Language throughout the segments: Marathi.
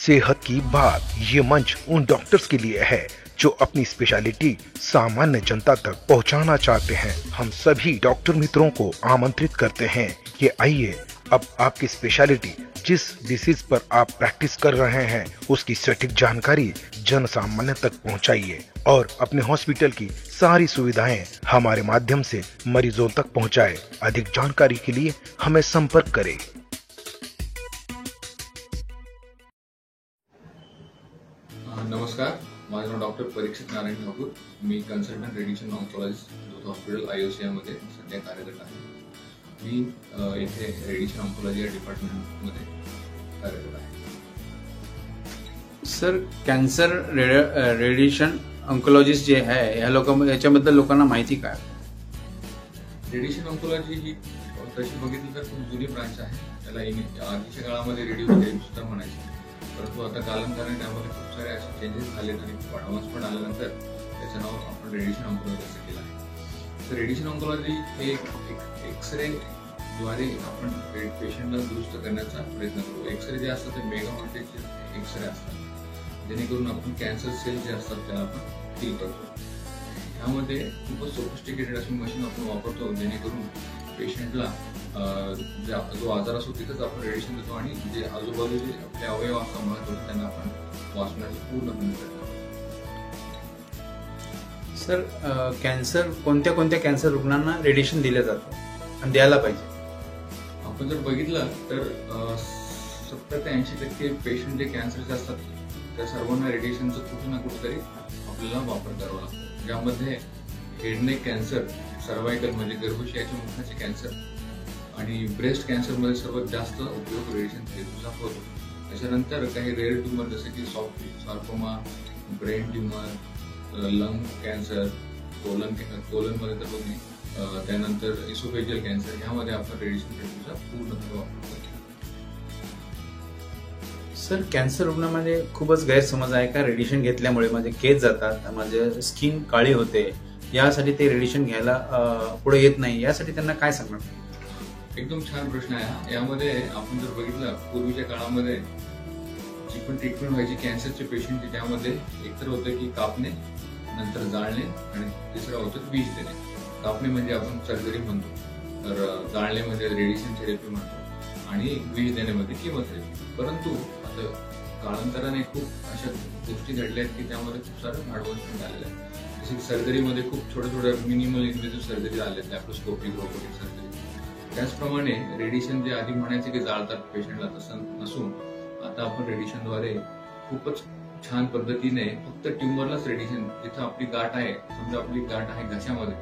सेहत की बात, ये मंच उन डॉक्टर्स के लिए है जो अपनी स्पेशलिटी सामान्य जनता तक पहुंचाना चाहते हैं। हम सभी डॉक्टर मित्रों को आमंत्रित करते हैं कि आइए, अब आपकी स्पेशलिटी जिस डिसीज पर आप प्रैक्टिस कर रहे हैं उसकी सटीक जानकारी जन सामान्य तक पहुंचाइए और अपने हॉस्पिटल की सारी सुविधाएं हमारे माध्यम से मरीजों तक पहुंचाएं। अधिक जानकारी के लिए हमें संपर्क करें। नमस्कार, माझं नाव डॉक्टर परीक्षित नारायण ठाकूर। मी कन्सल्टंट रेडिएशन ऑन्कोलॉजिस्ट दूत हॉस्पिटल IOCI मध्ये सध्या कार्यरत आहे। मी येथे रेडिएशन ऑन्कोलॉजी या डिपार्टमेंटमध्ये कार्यरत आहे। सर, कॅन्सर रेडिएशन ऑन्कोलॉजिस्ट जे आहे याच्याबद्दल लोकांना माहिती काय? रेडिएशन ऑन्कोलॉजी ही तशी बघितली तर खूप जुनी ब्रांच आहे। त्याला आधीच्या काळामध्ये रेडिओथेरपी सुद्धा म्हणायचे, परंतु आता कालांतराने त्यामध्ये खूप सारे असे चेंजेस झालेत आणि खूप ॲडव्हान्स पण आल्यानंतर त्याचं नाव आपण रेडिएशन ऑन्कोलॉजी असं केलं आहे। तर रेडिएशन ऑन्कोलॉजी हे एक्सरे द्वारे आपण पेशंटला दुरुस्त करण्याचा प्रयत्न करतो। एक्सरे जे असतात ते मेगा व्होल्टेजचे एक्सरे असतात, जेणेकरून आपण कॅन्सर सेल जे असतात त्याला आपण किल करतो। त्यामध्ये खूपच सोफिस्टिकेटेड अशी मशीन आपण वापरतो, जेणेकरून पेशंटला जो आजार असतो तिथेच आपण रेडिएशन देतो आणि जे आजूबाजूचे आपले अवयव असतात महत्त्वाचे त्यांना आपण वाचवण्याचा पूर्णपणे प्रयत्न करतो। सर, कॅन्सर कोणत्या कॅन्सर रुग्णांना रेडिएशन दिले जातं आणि द्यायला पाहिजे? आपण जर बघितलं तर 70 ते 80% पेशंट जे कॅन्सरचे असतात त्या सर्वांना रेडिएशनचं कुठे ना कुठेतरी आपल्याला वापर करावा लागतो। ज्यामध्ये हेड नेक कॅन्सर, सर्वायकल म्हणजे गर्भाशयाच्या मुखाचे कॅन्सर आणि ब्रेस्ट कॅन्सर मध्ये सर्वात जास्त उपयोग रेडिएशन थेरपीचा होतो। त्याच्यानंतर काही रेअर ट्यूमर जसे की soft sarcoma, brain tumour, lung cancer, colon मध्ये तर बघणे, त्यानंतर इसोफेजियल कॅन्सर, यामध्ये आपण रेडिएशन थेरपीचा पूर्णपणे वापर करतो। सर, कॅन्सर रुग्णांमध्ये खूपच गैरसमज आहे का रेडिएशन घेतल्यामुळे माझे केस जातात, माझे स्किन काळी होते, यासाठी ते रेडिएशन घ्यायला पुढे येत नाही, यासाठी त्यांना काय सांगणार? एकदम छान प्रश्न आहे। यामध्ये आपण जर बघितलं पूर्वीच्या काळामध्ये जी पण ट्रीटमेंट व्हायची कॅन्सरचे पेशंटची, त्यामध्ये एकतर होतं की कापणे, नंतर जाळणे आणि तिसरं होतं विष देणे। कापणे म्हणजे आपण सर्जरी म्हणतो, तर जाळणे म्हणजे रेडिएशन थेरपी म्हणतो आणि विष देण्यामध्ये किमोथेरपी। परंतु आता कालांतराने खूप अशा गोष्टी घडल्या आहेत की त्यामध्ये खूप सारं ॲडव्हान्समेंट आलेलं आहे। जसे सर्जरीमध्ये खूप छोट्या मिनिमल इन्व्हेसिव्ह सर्जरी आल्या, लॅप्रोस्कोपिक, रोबोटिक सर्जरी। त्याचप्रमाणे रेडिएशन जे आधी म्हणायचे की जाळतात पेशंटला, तसं नसून आता आपण रेडिएशनद्वारे खूपच छान पद्धतीने फक्त ट्यूमरलाच रेडिएशन, जिथं आपली गाठ आहे, समजा आपली गाठ आहे घशामध्ये,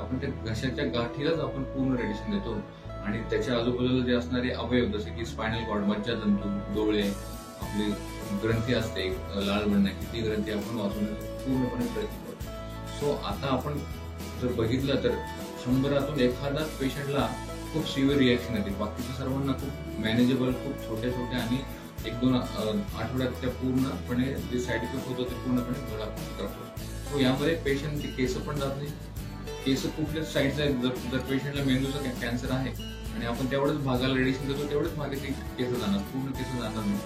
आपण त्या घशाच्या गाठीलाच आपण पूर्ण रेडिएशन देतो आणि त्याच्या आजूबाजूला जे असणारे अवयव जसे की स्पायनल कॉर्ड, मज्जातंतू, डोळे, आपली ग्रंथी असते लाल बनण्याची, ती ग्रंथी आपण वाचवण्याचा पूर्णपणे प्रयत्न करतो। सो आता आपण जर बघितलं तर 100 एखादा पेशंटला खूप सिव्हिअर रिॲक्शन येते, बाकीच्या सर्वांना खूप मॅनेजेबल, खूप छोट्या आणि 1-2 आठवड्यात त्या पूर्णपणे जे साईड इफेक्ट होतो ते पूर्णपणे बरा करतो। सो यामध्ये पेशंटचे केस पण जात नाही, केस कुठल्याच साईडचा आहेत। जर पेशंटला मेंदूचा कॅन्सर आहे आणि आपण तेवढंच भागाला रेडिएशन देतो, तेवढंच मागे ते केस जाणार, पूर्ण केस जाणार नाही।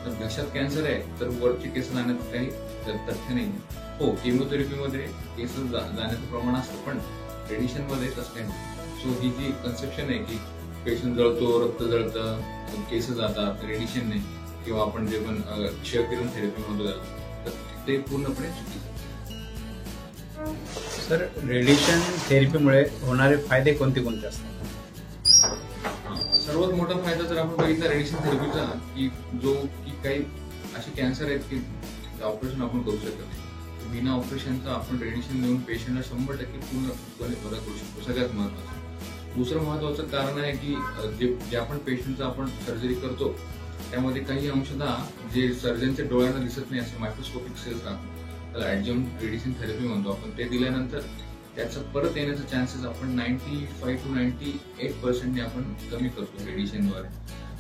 तर घशात कॅन्सर आहे तर वरचे केस जाण्याचं काही तथ्य नाही। हो, केमोथेरपीमध्ये केस जाण्याचं प्रमाण असतं, पण रेडिएशन मध्ये तसं काही नाही। सो ही जी कन्सेप्शन आहे की पेशंट जळतो, रक्त जळतं, केस जातात रेडिएशन नाही, किंवा आपण जे पण क्षकिरण थेरपी म्हणतो त्याला, तर ते पूर्णपणे चुकीचं आहे। सर, रेडिएशन थेरपीमुळे होणारे फायदे कोणते असतात? सर्वात मोठा फायदा जर आपण बघितला रेडिएशन थेरपीचा, की काही असे कॅन्सर आहेत की ऑपरेशन आपण करू शकत नाही, बिना ऑपरेशनचा आपण रेडिएशन देऊन पेशंटला 100% पूर्णपणे बरा करू शकतो। सगळ्यात महत्वाचं दुसरं महत्वाचं कारण आहे की जे आपण पेशंटचा आपण सर्जरी करतो त्यामध्ये काही अंशतः जे सर्जनच्या डोळ्यांना दिसत नाही असे मायक्रोस्कोपिक सेल्स राहतात, त्याला ऍडजंक्ट रेडिएशन थेरपी म्हणतो आपण। ते दिल्यानंतर त्याचं परत येण्याचा चान्सेस आपण 95 to 98% आपण कमी करतो रेडिएशनद्वारे।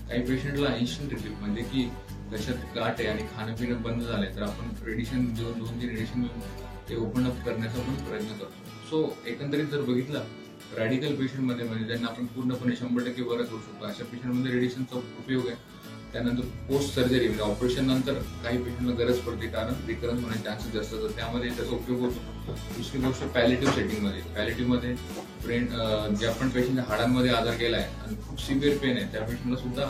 काही पेशंटला इन्स्टंट रिलीफ म्हणजे की घशात गाठ आहे आणि खाणं पिणं बंद झालंय, तर आपण रेडिएशन देऊन रेडिएशन देऊन ते ओपन अप करण्याचा पण प्रयत्न करतो। सो एकंदरीत जर बघितलं रॅडिकल पेशंटमध्ये म्हणजे ज्यांना आपण पूर्णपणे 100% बरं करू शकतो, अशा पेशंटमध्ये रेडिएशनचा उपयोग आहे। त्यानंतर पोस्ट सर्जरी म्हणजे ऑपरेशन नंतर काही पेशंटला गरज पडते कारण रिकरन्स होण्याचे चान्सेस जास्त असतात, त्यामध्ये त्याचा उपयोग होतो. दुसरी गोष्ट पॅलेटिव्ह सेटिंगमध्ये, पॅलेटिव्हमध्ये ब्रेन ज्या पण पेशंटच्या हाडांमध्ये आजार गेलाय आणि खूप सिव्हिअर पेन आहे त्या पेशंटला सुद्धा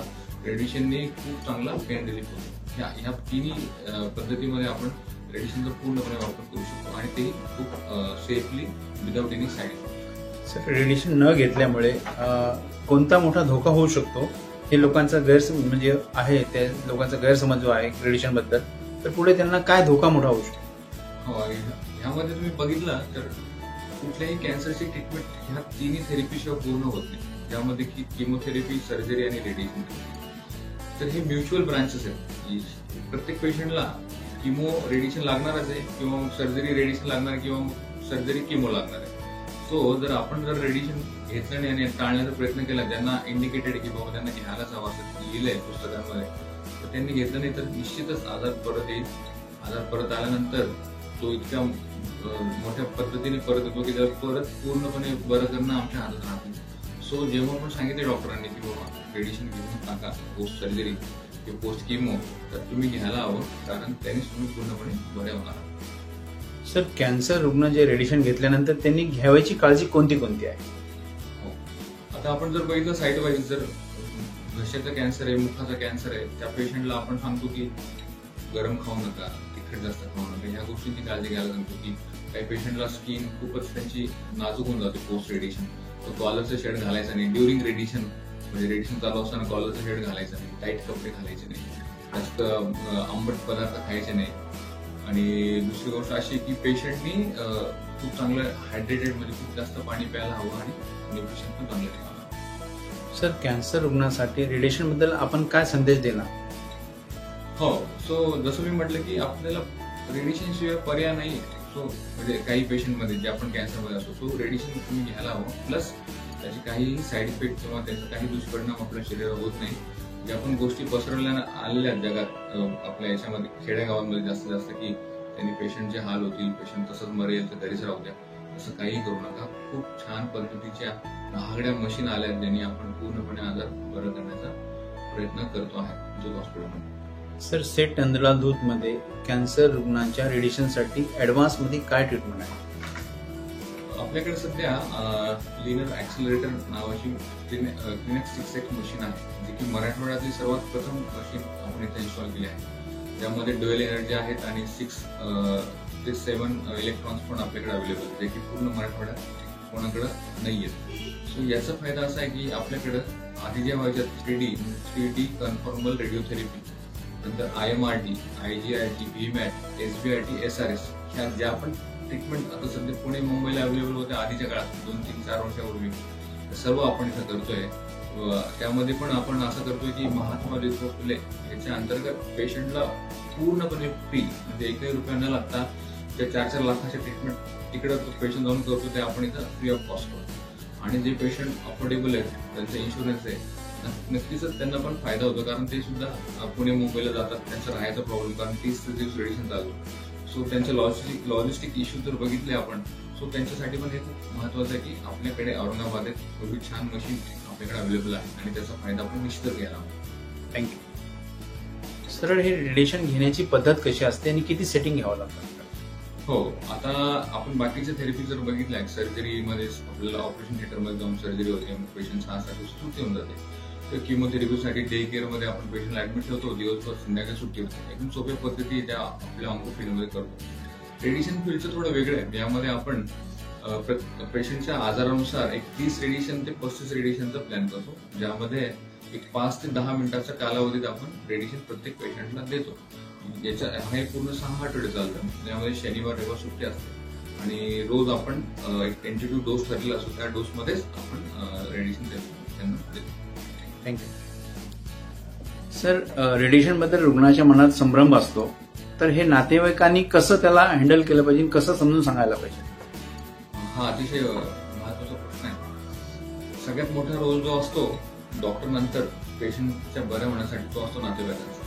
रेडिएशनने खूप चांगला पेन रिलीफ होतो. ह्या तिन्ही पद्धतीमध्ये आपण रेडिएशनचा पूर्णपणे वापर करू शकतो आणि ते खूप safely without any side effect. Sir, radiation न घेतल्यामुळे कोणता मोठा धोका होऊ शकतो हे लोकांचा म्हणजे आहे, त्या लोकांचा गैरसमज जो आहे रेडिएशन बद्दल, तर पुढे त्यांना काय धोका मोठा होऊ शकतो? हो, ह्यामध्ये तुम्ही बघितलं तर कुठल्याही कॅन्सरची ट्रीटमेंट ह्या तिन्ही थेरपीशिवाय पूर्ण होत नाही, ज्यामध्ये की किमोथेरपी, सर्जरी आणि रेडिएशन. तर हे म्युच्युअल ब्रांचेस आहेत. प्रत्येक पेशंटला किमो रेडिएशन लागणारच आहे किंवा सर्जरी रेडिएशन लागणार किंवा सर्जरी किमो लागणार आहे. सो जर रेडिएशन घेतलं नाही आणि टाळण्याचा प्रयत्न केला, ज्यांना इंडिकेटेड की बाबा त्यांना घ्यायलाच हवं असं लिहिलंय पुस्तकांमध्ये, तर त्यांनी घेतलं नाही तर निश्चितच आजार परत येईल. आजार परत आल्यानंतर तो इतक्या मोठ्या पद्धतीने परत येतो की त्याला परत पूर्णपणे बरं करणं आमच्या हातात राहत नाही. सो जेव्हा पण सांगितले डॉक्टरांनी की बाबा रेडिएशन घेऊन टाका पोस्ट सर्जरी किंवा पोस्ट किमो, तर तुम्ही घ्यायला हवं कारण त्यांनीच तुम्ही पूर्णपणे बरे होणार. सर, कॅन्सर रुग्ण जे रेडिएशन घेतल्यानंतर त्यांनी घ्यावयाची काळजी कोणती आहे? आता आपण जर बघितलं साईड वाईज, जर घशाचा कॅन्सर आहे, मुखाचा कॅन्सर आहे, त्या पेशंटला आपण सांगतो की गरम खाऊ नका, तिखट जास्त खाऊ नका, ह्या गोष्टींची काळजी घ्यायला सांगतो. की काही पेशंटला स्किन खूपच त्यांची नाजूक होऊन जाते पोस्ट रेडिएशन, तर कॉलरचं शेड घालायचं नाही. ड्युरिंग रेडिएशन म्हणजे रेडिएशन चालू असताना कॉलरचं शेड घालायचं नाही, टाईट कपडे घालायचे नाही, जास्त आंबट पदार्थ खायचे नाही. आणि दुसरी गोष्ट अशी की पेशंटनी खूप चांगलं हायड्रेटेड म्हणजे खूप जास्त पाणी प्यायला हवं आणि न्यूट्रिशन पण चांगलं ठेवावं. सर, कॅन्सर रुग्णासाठी रेडिएशन बद्दल आपण काय संदेश देणार? हो, सो जसं मी म्हटलं की आपल्याला रेडिएशन शिवाय पर्याय नाही. सो म्हणजे काही पेशंटमध्ये जे आपण कॅन्सरमध्ये असतो, सो रेडिएशन तुम्ही घ्यायला हवं. प्लस त्याचे काही साईड इफेक्ट किंवा त्याचा काही दुष्परिणाम आपल्या शरीरावर होत नाही. ज्या पण गोष्टी पसरवल्या आलेल्या जगात आपल्या याच्यामध्ये खेडेगावांमध्ये जास्तीत जास्त की त्यांनी पेशंटचे हाल होतील, पेशंट तसंच मरेल तर घरीच राहू द्या, असं काही करू नका. खूप छान पद्धतीच्या महागड्या मशीन आल्या ज्यांनी आपण पूर्णपणे आजार बरं करण्याचा प्रयत्न करतो आहे जो हॉस्पिटलमध्ये. सर, सेट अंधळा मध्ये कॅन्सर रुग्णांच्या रेडिएशनसाठी ऍडव्हान्स मध्ये काय ट्रीटमेंट आहे? आपल्याकडे सध्या लिनर ऍक्सिलरेटर नावाची क्लिनेक्स 6X मशीन आहे, जी की मराठवाड्यातली सर्वात प्रथम मशीन आपण इथे इन्स्टॉल केली आहे. ज्यामध्ये ड्युअल एनर्जी आहेत आणि 6 ते 7 इलेक्ट्रॉन्स पण आपल्याकडे अवेलेबल, जे की पूर्ण मराठवाड्यात कोणाकडे नाहीये. सो याचा फायदा असा आहे की आपल्याकडे आधी ज्या व्हायच्या 3D कन्फॉर्मल रेडिओथेरपी, नंतर IMRT, IGRT, VMAT, SBRT, SRS ह्या ज्या पण ट्रीटमेंट आता सध्या पुणे मुंबईला अवेलेबल होत्या आधीच्या काळात 2-3-4 वर्षापूर्वी, सर्व आपण इथं करतोय. त्यामध्ये पण आपण असं करतोय की महात्मा ज्योतिबा फुले याच्या अंतर्गत पेशंटला पूर्णपणे फ्री म्हणजे 1 रुपया न लागता त्या 4-4 लाखाच्या ट्रीटमेंट तिकडे पेशंट जाऊन करतो ते आपण इथं फ्री ऑफ कॉस्ट करतो. आणि जे पेशंट अफोर्डेबल आहेत, त्यांचा इन्शुरन्स आहे, नक्कीच त्यांना पण फायदा होतो कारण ते सुद्धा पुणे मुंबईला जातात, त्यांचा राहायचा प्रॉब्लेम कारण 30 दिवस रेडिएशन चालू. सो त्यांचे लॉजिस्टिक इश्यू जर बघितले आपण, सो त्यांच्यासाठी पण हे खूप महत्वाचं आहे की आपल्याकडे औरंगाबादेत एवढी छान मशीन आपल्याकडे अवेलेबल आहे आणि त्याचा फायदा आपण निश्चितच घ्यायला हवा. थँक्यू. सर, हे रेडिएशन घेण्याची पद्धत कशी असते आणि किती सेटिंग घ्यावं लागतं? हो, आता आपण बाकीच्या थेरपी जर बघितल्या, सर्जरीमध्ये आपल्याला ऑपरेशन थिएटरमध्ये जाऊन सर्जरी होते, पेशंट 6-7 सुट्टी होऊन जाते. तर किमोथेरपीसाठी डे केअरमध्ये आपण पेशंटला ऍडमिट ठेवतो, दिवसभर संध्याकाळी सुट्टी होते. एकदम सोप्या पद्धती ज्या आपल्या ऑन्को फील्डमध्ये करतो. रेडिएशन फील्डचं थोडं वेगळं आहे. यामध्ये आपण पेशंटच्या आजारानुसार एक 30 रेडिएशन ते 35 रेडिएशनचा प्लॅन करतो, ज्यामध्ये एक 5 ते 10 मिनिटाच्या कालावधीत आपण रेडिएशन प्रत्येक पेशंटला देतो. याच्या हे पूर्ण 6 आठवडे चालतं. त्यामध्ये शनिवार रविवार सुट्टी असते आणि रोज आपण एक टेंटेटिव्ह डोस ठरलेला असतो, त्या डोसमध्येच आपण रेडिएशन त्यांना देतो. थँक्यू. सर, रेडिएशन बद्दल रुग्णाच्या मनात संभ्रम असतो, तर हे नातेवाईकांनी कसं त्याला हँडल केलं पाहिजे, कसं समजून सांगायला पाहिजे? हा अतिशय महत्वाचा प्रश्न आहे. सगळ्यात मोठा रोल जो असतो डॉक्टर नंतर पेशंटच्या बऱ्या होण्यासाठी तो असतो नातेवाईकांचा.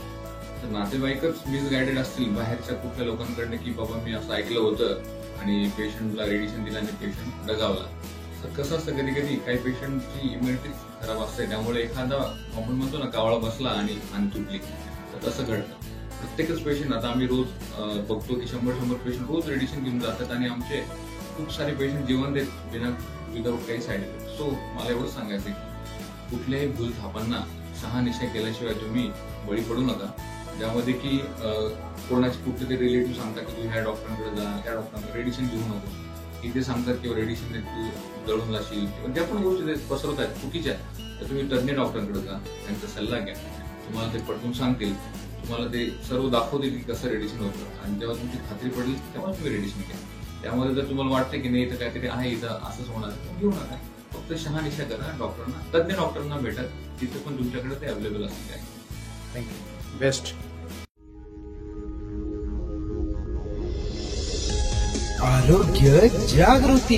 तर नातेवाईकच मिसगायडेड असतील बाहेरच्या कुठल्या लोकांकडनं की बाबा मी असं ऐकलं होतं आणि पेशंटला रेडिएशन दिलं आणि पेशंट दगावला, कसं असतं कधी कधी काही पेशंटची इम्युनिटी खराब असते, त्यामुळे एखादा आपण म्हणतो ना कावळा बसला आणि मान तुटली, तर तसं घडतं. प्रत्येकच पेशंट आता आम्ही रोज बघतो की 100 पेशंट रोज रेडिएशन घेऊन जातात आणि आमचे खूप सारे पेशंट जीवन देत विदाऊट काही साईड इफेक्ट. सो मला एवढं सांगायचं की कुठल्याही भूलथापांना शहानिशा केल्याशिवाय तुम्ही बळी पडू नका, ज्यामध्ये की कोणाचे कुठले तरी रिलेटिव्ह सांगतात की तू ह्या डॉक्टरांकडे जा, त्या डॉक्टरांकडे रेडिएशन घेऊ नको, इथे सांगतात किंवा रेडिएशन तू जळून जाशील किंवा ज्या पण गोष्टी पसरवत आहेत चुकीच्या आहेत, तर तुम्ही तज्ञ डॉक्टरांकडे जा, त्यांचा सल्ला घ्या. तुम्हाला ते पटवून सांगतील, तुम्हाला ते सर्व दाखवतील की कसं रेडिएशन होतं आणि जेव्हा तुमची खात्री पडेल तेव्हा तुम्ही रेडिएशन घ्या. त्यामध्ये जर तुम्हाला वाटतं की नाही इथं काहीतरी आहे, इथं असंच होणार, घेऊ नका. फक्त शहानिशा करा डॉक्टरांना, तज्ञ डॉक्टरांना भेटा, तिथे पण तुमच्याकडे ते अवेलेबल असते आहे. थँक्यू. बेस्ट. आरोग्य जागृती.